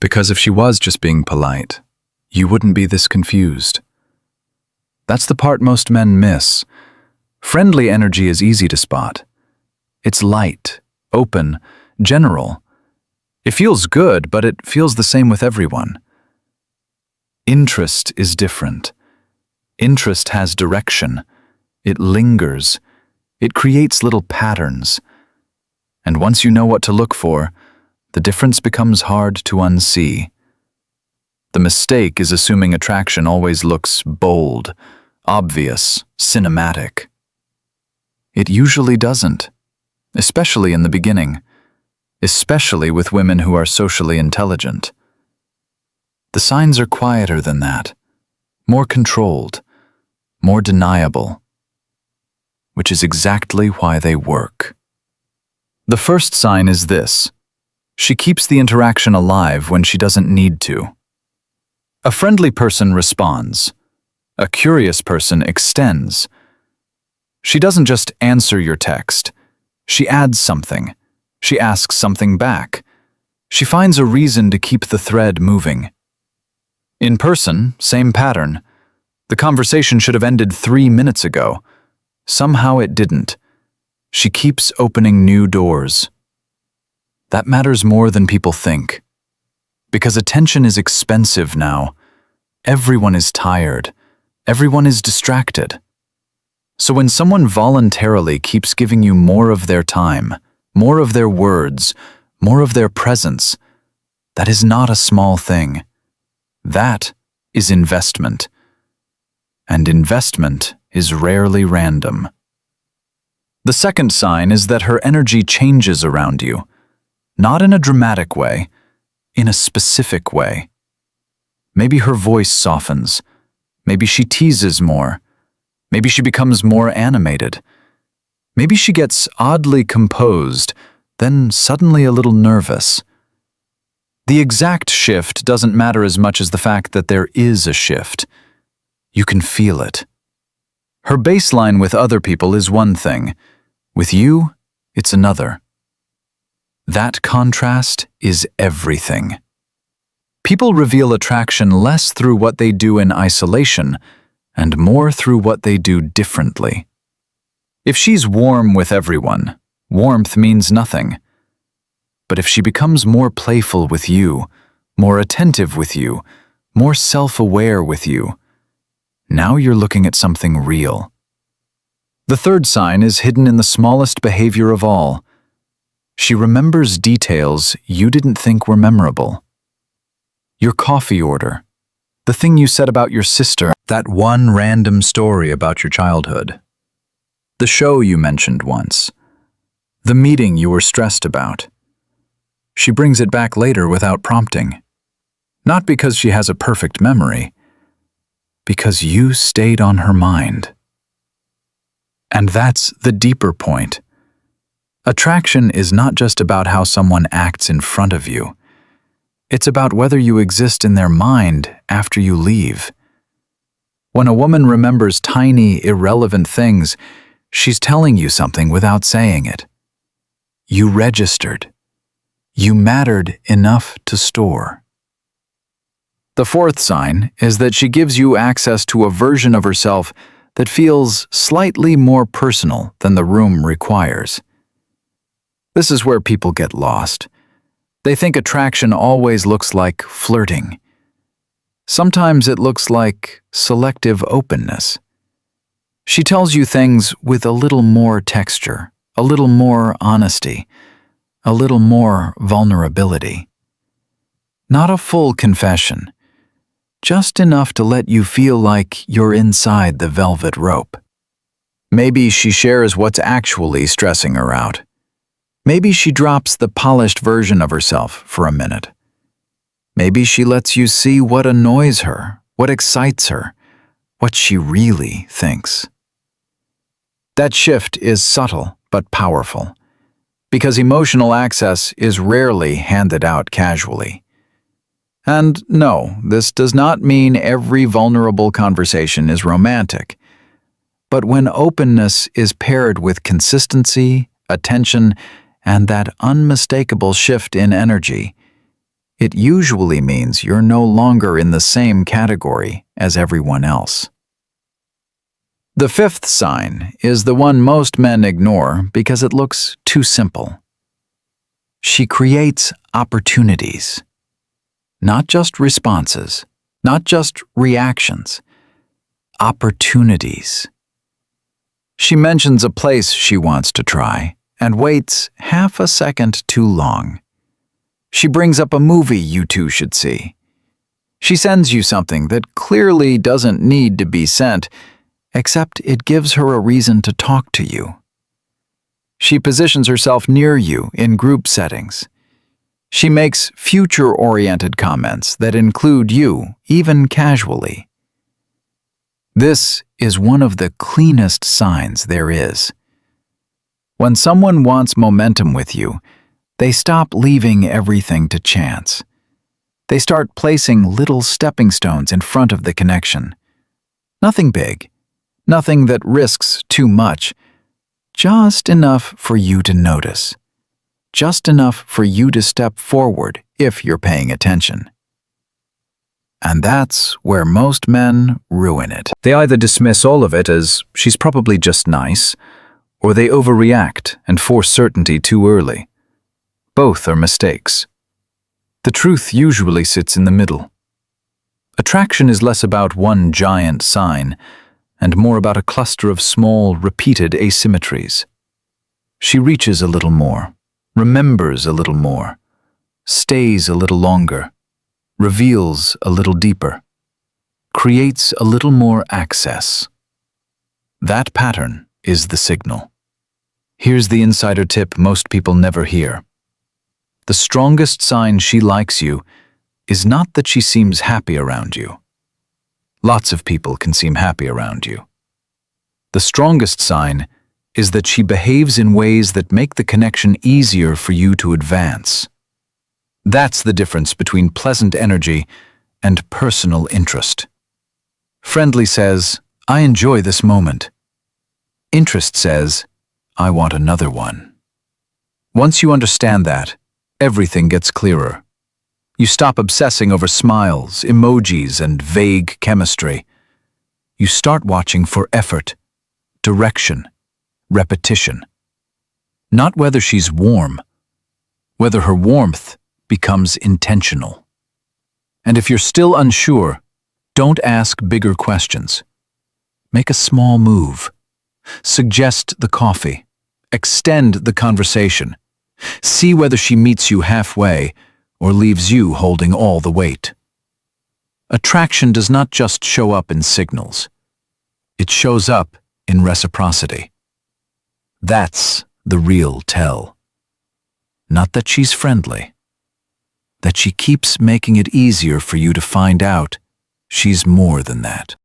Because if she was just being polite, you wouldn't be this confused. That's the part most men miss. Friendly energy is easy to spot. It's light, open, general. It feels good, but it feels the same with everyone. Interest is different. Interest has direction. It lingers. It creates little patterns. And once you know what to look for, the difference becomes hard to unsee. The mistake is assuming attraction always looks bold, obvious, cinematic. It usually doesn't, especially in the beginning, especially with women who are socially intelligent. The signs are quieter than that, more controlled, more deniable, which is exactly why they work. The first sign is this: she keeps the interaction alive when she doesn't need to. A friendly person responds. A curious person extends. She doesn't just answer your text. She adds something. She asks something back. She finds a reason to keep the thread moving. In person, same pattern. The conversation should have ended 3 minutes ago. Somehow it didn't. She keeps opening new doors. That matters more than people think. Because attention is expensive now. Everyone is tired. Everyone is distracted. So when someone voluntarily keeps giving you more of their time, more of their words, more of their presence, that is not a small thing. That is investment. And investment is rarely random. The second sign is that her energy changes around you, not in a dramatic way, in a specific way. Maybe her voice softens. Maybe she teases more. Maybe she becomes more animated. Maybe she gets oddly composed, then suddenly a little nervous. The exact shift doesn't matter as much as the fact that there is a shift. You can feel it. Her baseline with other people is one thing. With you, it's another. That contrast is everything. People reveal attraction less through what they do in isolation and more through what they do differently. If she's warm with everyone, warmth means nothing. But if she becomes more playful with you, more attentive with you, more self-aware with you, now you're looking at something real. The third sign is hidden in the smallest behavior of all. She remembers details you didn't think were memorable. Your coffee order, the thing you said about your sister, that one random story about your childhood, the show you mentioned once, the meeting you were stressed about. She brings it back later without prompting. Not because she has a perfect memory, because you stayed on her mind. And that's the deeper point. Attraction is not just about how someone acts in front of you. It's about whether you exist in their mind after you leave. When a woman remembers tiny, irrelevant things, she's telling you something without saying it. You registered. You mattered enough to store. The fourth sign is that she gives you access to a version of herself that feels slightly more personal than the room requires. This is where people get lost. They think attraction always looks like flirting. Sometimes it looks like selective openness. She tells you things with a little more texture, a little more honesty, a little more vulnerability. Not a full confession, just enough to let you feel like you're inside the velvet rope. Maybe she shares what's actually stressing her out. Maybe she drops the polished version of herself for a minute. Maybe she lets you see what annoys her, what excites her, what she really thinks. That shift is subtle but powerful, because emotional access is rarely handed out casually. And no, this does not mean every vulnerable conversation is romantic. But when openness is paired with consistency, attention, and that unmistakable shift in energy, it usually means you're no longer in the same category as everyone else. The fifth sign is the one most men ignore because it looks too simple. She creates opportunities, not just responses, not just reactions, opportunities. She mentions a place she wants to try and waits half a second too long. She brings up a movie you two should see. She sends you something that clearly doesn't need to be sent, except it gives her a reason to talk to you. She positions herself near you in group settings. She makes future-oriented comments that include you, even casually. This is one of the cleanest signs there is. When someone wants momentum with you, they stop leaving everything to chance. They start placing little stepping stones in front of the connection. Nothing big, nothing that risks too much, just enough for you to notice. Just enough for you to step forward if you're paying attention. And that's where most men ruin it. They either dismiss all of it as she's probably just nice, or they overreact and force certainty too early. Both are mistakes. The truth usually sits in the middle. Attraction is less about one giant sign and more about a cluster of small, repeated asymmetries. She reaches a little more, remembers a little more, stays a little longer, reveals a little deeper, creates a little more access. That pattern is the signal. Here's the insider tip most people never hear. The strongest sign she likes you is not that she seems happy around you. Lots of people can seem happy around you. The strongest sign is that she behaves in ways that make the connection easier for you to advance. That's the difference between pleasant energy and personal interest. Friendly says, "I enjoy this moment." Interest says, "I want another one." Once you understand that, everything gets clearer. You stop obsessing over smiles, emojis, and vague chemistry. You start watching for effort, direction, repetition. Not whether she's warm, whether her warmth becomes intentional. And if you're still unsure, don't ask bigger questions. Make a small move. Suggest the coffee. Extend the conversation. See whether she meets you halfway or leaves you holding all the weight. Attraction does not just show up in signals. It shows up in reciprocity. That's the real tell. Not that she's friendly. That she keeps making it easier for you to find out she's more than that.